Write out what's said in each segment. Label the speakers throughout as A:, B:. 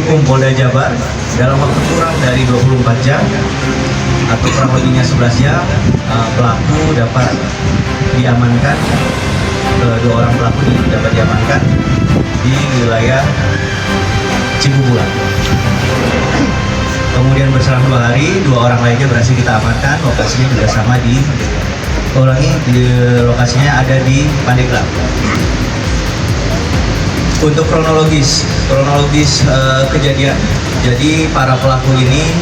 A: Reskrim Polda Jabar dalam waktu kurang dari 24 jam atau kurang lebihnya 11 jam pelaku dapat diamankan. Dua orang pelaku dapat diamankan di wilayah Cibubulang. Kemudian berselang 2 hari, 2 orang lainnya berhasil kita amankan. Lokasinya juga sama di lokasinya ada di Pandeglang. Untuk kronologis kejadian, jadi para pelaku ini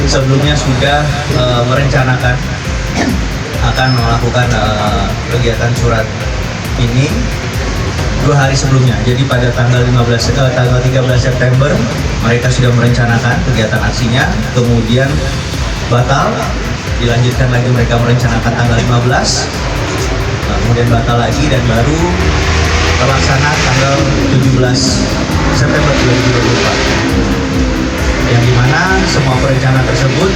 A: sebelumnya sudah merencanakan akan melakukan kegiatan surat ini 2 hari sebelumnya. Jadi pada tanggal 13 September mereka sudah merencanakan kegiatan aksinya, kemudian batal, dilanjutkan lagi mereka merencanakan tanggal 15, kemudian batal lagi dan baru terlaksana tanggal 17 September 2024, yang dimana semua perencanaan tersebut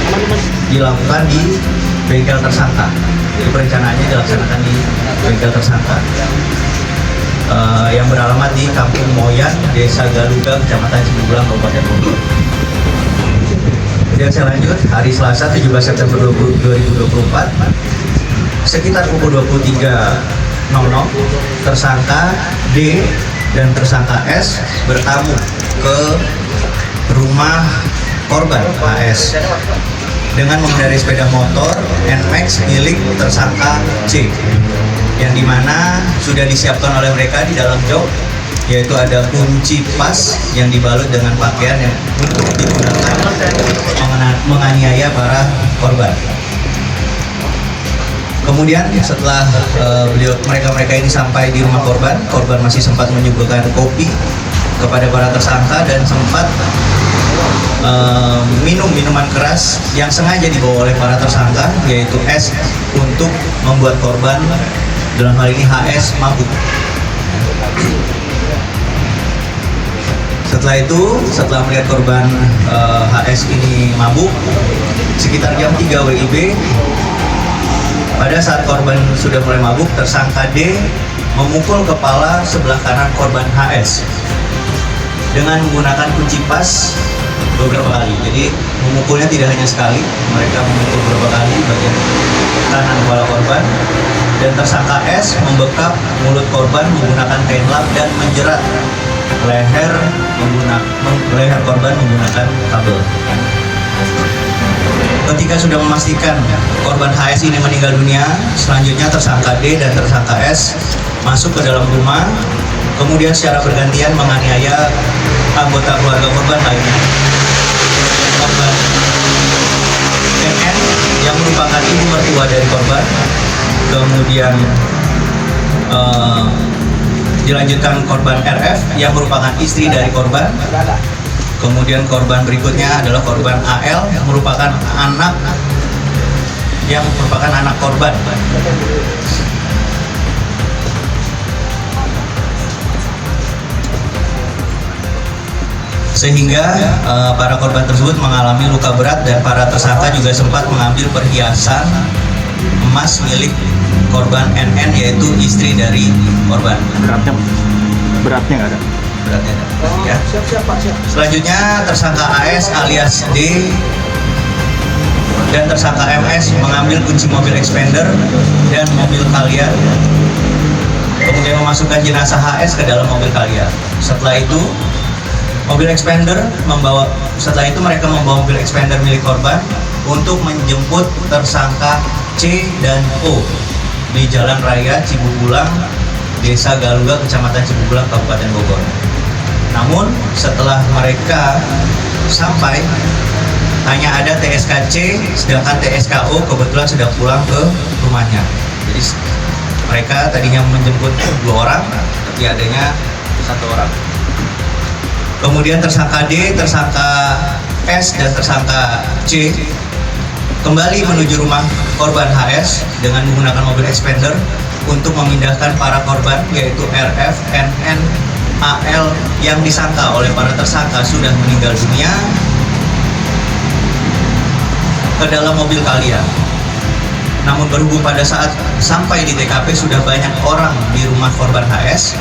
A: dilakukan di bengkel tersangka. Jadi perencanaannya dilaksanakan di bengkel tersangka yang beralamat di Kampung Moyan, Desa Galuga, Kecamatan Cibubulang, Kabupaten Bogor. Kemudian saya lanjut, hari Selasa 17 September 2024 sekitar pukul 23.00 tersangka D dan tersangka S bertamu ke rumah korban HS dengan mengendarai sepeda motor NMAX milik tersangka C, yang dimana sudah disiapkan oleh mereka di dalam jok, yaitu ada kunci pas yang dibalut dengan pakaian yang untuk digunakan menganiaya para korban. Kemudian setelah mereka ini sampai di rumah korban masih sempat menyuguhkan kopi kepada para tersangka dan sempat minum minuman keras yang sengaja dibawa oleh para tersangka, yaitu S, untuk membuat korban, dalam hal ini HS, mabuk. Setelah melihat korban HS ini mabuk, sekitar jam 3 WIB, pada saat korban sudah mulai mabuk, tersangka D memukul kepala sebelah kanan korban HS dengan menggunakan kunci pas beberapa kali. Jadi memukulnya tidak hanya sekali, mereka memukul beberapa kali bagian kanan kepala korban, dan tersangka S membekap mulut korban menggunakan kain lap dan menjerat leher korban menggunakan kabel. Ketika sudah memastikan korban HS ini meninggal dunia, selanjutnya tersangka D dan tersangka S masuk ke dalam rumah, kemudian secara bergantian menganiaya anggota keluarga korban lainnya. Korban NN yang merupakan ibu mertua dari korban, kemudian dilanjutkan korban RF yang merupakan istri dari korban. Kemudian korban berikutnya adalah korban AL yang merupakan anak korban. Sehingga para korban tersebut mengalami luka berat dan para tersangka juga sempat mengambil perhiasan emas milik korban NN, yaitu istri dari korban. Beratnya nggak ada. Ya. Selanjutnya tersangka AS alias D dan tersangka MS mengambil kunci mobil expander dan mobil Calya, kemudian memasukkan jenazah HS ke dalam mobil Calya. Setelah itu mereka membawa mobil expander milik korban untuk menjemput tersangka C dan O di Jalan Raya Cibubulang, Desa Galuga, Kecamatan Cibubulang, Kabupaten Bogor. Namun setelah mereka sampai, hanya ada TSKC, sedangkan TSKO kebetulan sudah pulang ke rumahnya. Jadi mereka tadinya menjemput 2 orang, tapi adanya 1 orang. Kemudian tersangka D, tersangka S, dan tersangka C kembali menuju rumah korban HS dengan menggunakan mobil expander untuk memindahkan para korban, yaitu RF, NN, AL yang disangka oleh para tersangka sudah meninggal dunia ke dalam mobil Calya. Namun berhubung pada saat sampai di TKP sudah banyak orang di rumah korban HS,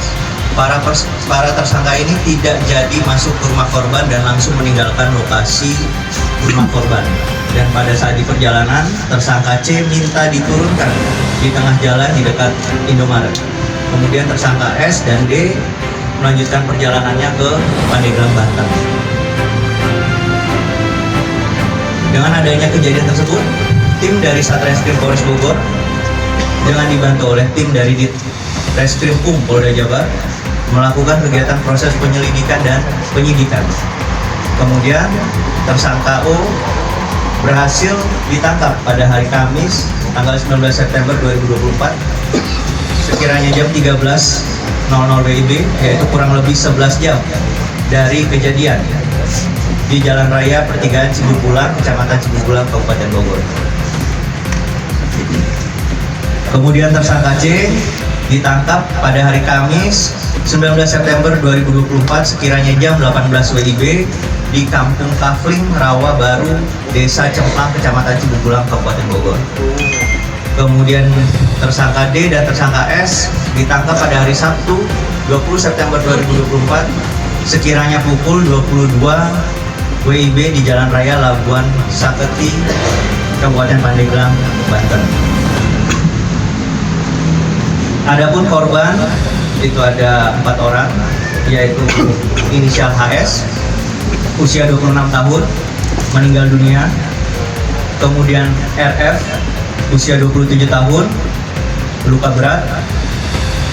A: para tersangka ini tidak jadi masuk ke rumah korban dan langsung meninggalkan lokasi rumah korban. Dan pada saat di perjalanan, tersangka C minta diturunkan di tengah jalan di dekat Indomaret. Kemudian tersangka S dan D melanjutkan perjalanannya ke Pandeglang, Banten. Dengan adanya kejadian tersebut, tim dari Satreskrim Polres Bogor dengan dibantu oleh tim dari Ditreskrimpum Polda Jabar melakukan kegiatan proses penyelidikan dan penyidikan. Kemudian tersangka O berhasil ditangkap pada hari Kamis tanggal 19 September 2024 sekiranya jam 13.00 WIB, yaitu kurang lebih 11 jam dari kejadian di Jalan Raya Pertigaan Cibupulang, Kecamatan Cibupulang, Kabupaten Bogor. Kemudian tersangka C ditangkap pada hari Kamis 19 September 2024 sekiranya jam 18 WIB di Kampung Kafling, Rawa Baru, Desa Cemplang, Kecamatan Cibupulang, Kabupaten Bogor. Kemudian tersangka D dan tersangka S ditangkap pada hari Sabtu 20 September 2024 sekiranya pukul 22 WIB di Jalan Raya Labuan Saketi, Kabupaten Pandeglang, Banten. Adapun korban itu ada 4 orang, yaitu inisial HS, usia 26 tahun, meninggal dunia. Kemudian RF, usia 27 tahun, luka berat.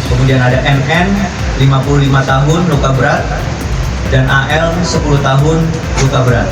A: Kemudian ada MN, 55 tahun, luka berat. Dan AL, 10 tahun, luka berat.